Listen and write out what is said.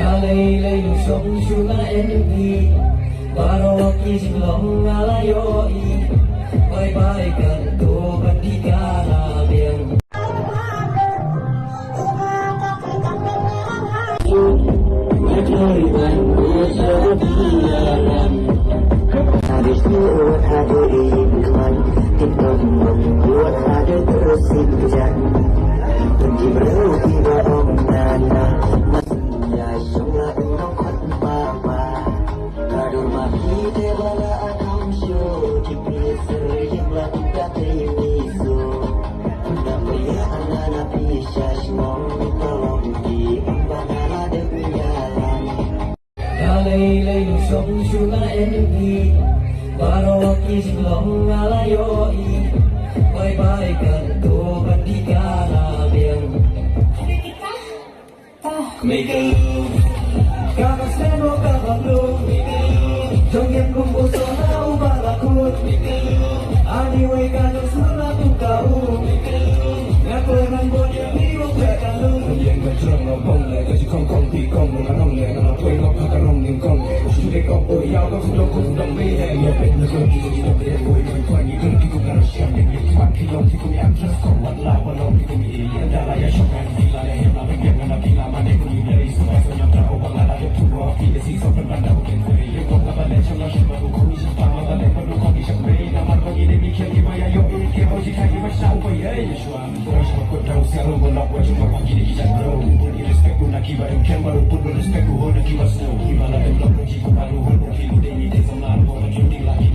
Alay-lay lusong syuna enpi Baro kisilong alayoi Bye-bye kanto bandika labiyang Majoriban usabiyaran Habis buat hadirin iklan Kita membuat ada terusin hujan Benci berhenti barong nana Masnya syunglah unong kot papa Kadur mahi tebala akam syo Cipri seriyam lah tidak terimiso Unda pria anak pisah semong Tolong di umpana demi jalan Alay-lay lusong syuna enpi Baro kisilong alayoi Bye-bye kanto bandika labiyang Mikalu Kamas nemo kabablu Jongyan kumpuso na ubalakut Anyway kanong suna tukau Ngakoy man bonya biyo kwekalu Yang gajrong no bong le Gaji kong kong pi kong Nunga nong le Nunga tuay no kakarong ning kong Sude kong oi yao kong sudong kong sudong me he Yo pek na kong kiko kiko me Koi kong kong ni kong kiko ngaro siang Yang yang kwan kilong kiko mi am trust kong Wat la walong kiko mi ili Andala ya syok ngan Kila le hem la Yang ngana kila mane kong yu dari Sumai so nyam trao bang la Yang tu roh Kila si so pen banda Bukin kuri Yang kong la balen Syam la syam la Kong mi syam pang La balen Padu kong ki syam me Namar kong ini mi kiam Ki maya yo ini Ki hoji kaki ma syau Koi ye Yeshua Kurang syam kut Rau siaru Bolak wajum Wapang kini ki jan bro Puni respect ku nak kibar Yang kem baru pun respect ku Hona ki basno Himala dem blok Ki ku baru Hona ki lu Deni te som la Hona ki lu di laki